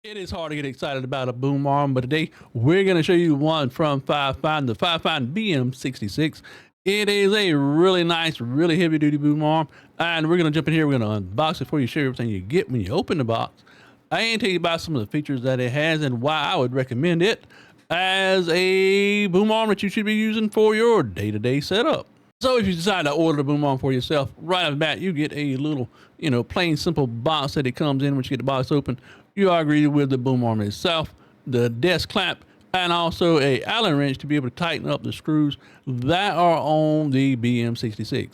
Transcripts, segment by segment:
It is hard to get excited about a boom arm, but today we're going to show you one from FIFINE, the FIFINE BM66. It is a really nice, really heavy duty boom arm, and we're going to jump in here. We're going to unbox it for you, show you everything you get when you open the box, and tell you about some of the features that it has and why I would recommend it as a boom arm that you should be using for your day-to-day setup. So if you decide to order the boom arm for yourself, right off the bat, you get a little, plain simple box that it comes in. Once you get the box open, you are greeted with the boom arm itself, the desk clamp, and also a Allen wrench to be able to tighten up the screws that are on the BM66.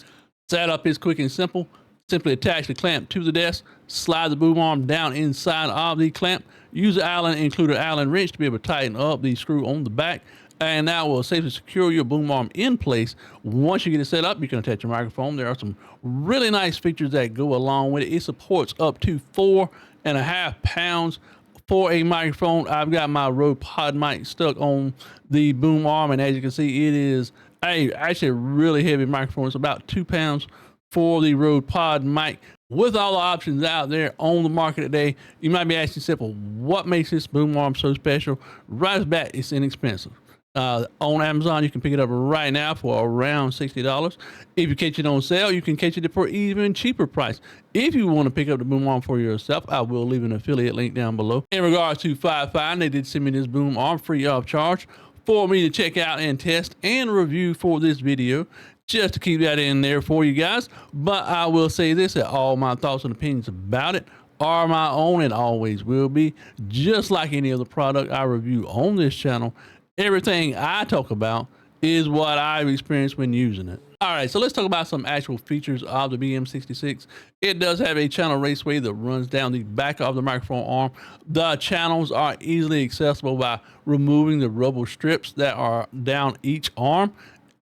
Setup is quick and simple. Simply attach the clamp to the desk, slide the boom arm down inside of the clamp, use the include an Allen wrench to be able to tighten up the screw on the back, and that will safely secure your boom arm in place. Once you get it set up, you can attach your microphone. There are some really nice features that go along with it. It supports up to 4.5 pounds for a microphone. I've got my Rode Pod mic stuck on the boom arm, and as you can see, it is actually a really heavy microphone. It's about 2 pounds for the Rode Pod mic. With all the options out there on the market today, you might be asking yourself, well, what makes this boom arm so special? Right off the bat, it's inexpensive. On Amazon, you can pick it up right now for around $60. If you catch it on sale, you can catch it for even cheaper price. If you want to pick up the boom arm for yourself, I will leave an affiliate link down below. In regards to FIFINE, they did send me this boom arm free of charge for me to check out and test and review for this video, just to keep that in there for you guys. But I will say this, that all my thoughts and opinions about it are my own and always will be, just like any other product I review on this channel. Everything I talk about is what I've experienced when using it. All right, so let's talk about some actual features of the BM66. It does have a channel raceway that runs down the back of the microphone arm. The channels are easily accessible by removing the rubber strips that are down each arm.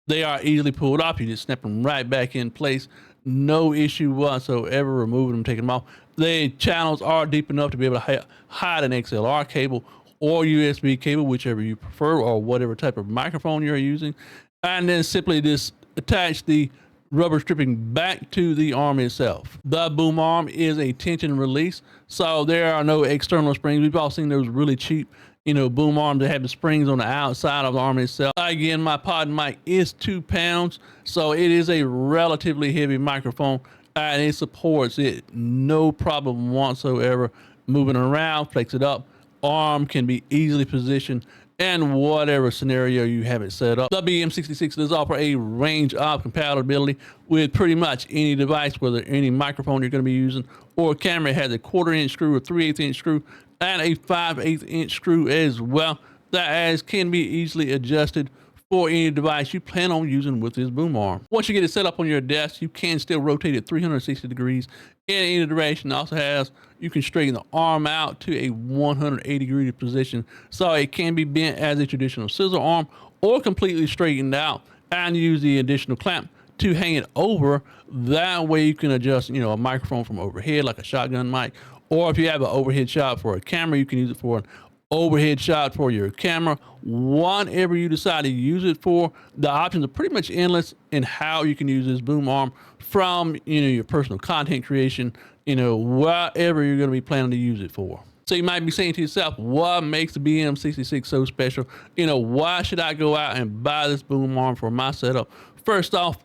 They are easily pulled off. You just snap them right back in place. No issue whatsoever removing them, taking them off. The channels are deep enough to be able to hide an XLR cable or USB cable, whichever you prefer, or whatever type of microphone you're using. And then simply just attach the rubber stripping back to the arm itself. The boom arm is a tension release, so there are no external springs. We've all seen those really cheap, boom arms that have the springs on the outside of the arm itself. Again, my pod mic is 2 pounds, so it is a relatively heavy microphone, and it supports it no problem whatsoever. Moving around, flex it up. Arm can be easily positioned in whatever scenario you have it set up. The BM66 does offer a range of compatibility with pretty much any device, whether any microphone you're going to be using or camera. It has a 1/4-inch screw, a 3/8 inch screw, and a 5/8 inch screw as well, that can be easily adjusted for any device you plan on using with this boom arm. Once you get it set up on your desk, you can still rotate it 360 degrees in any direction. It also you can straighten the arm out to a 180-degree position, so it can be bent as a traditional scissor arm or completely straightened out, and use the additional clamp to hang it over. That way you can adjust, a microphone from overhead, like a shotgun mic, or if you have an overhead shot for a camera, you can use it for an overhead shot for your camera. Whatever you decide to use it for, the options are pretty much endless in how you can use this boom arm, from your personal content creation, whatever you're going to be planning to use it for. So you might be saying to yourself, what makes the BM66 so special? Why should I go out and buy this boom arm for my setup? First off,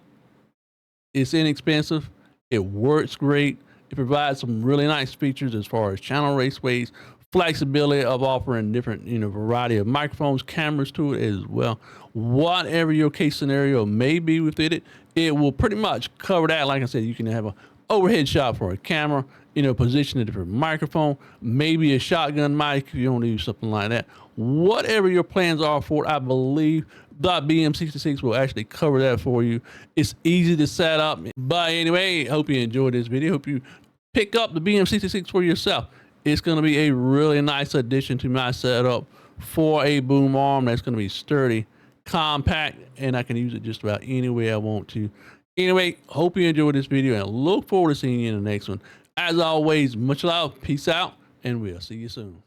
it's inexpensive. It works great. It provides some really nice features as far as channel raceways, flexibility of offering different, variety of microphones, cameras to it as well. Whatever your case scenario may be with it will pretty much cover that. Like I said, you can have an overhead shot for a camera, position a different microphone, maybe a shotgun mic if you want to use something like that. Whatever your plans are for it, I believe the BM66 will actually cover that for you. It's easy to set up. But anyway, hope you enjoyed this video. Hope you pick up the BM66 for yourself. It's going to be a really nice addition to my setup for a boom arm that's going to be sturdy, compact, and I can use it just about any way I want to. Anyway, hope you enjoyed this video, and look forward to seeing you in the next one. As always, much love, peace out, and we'll see you soon.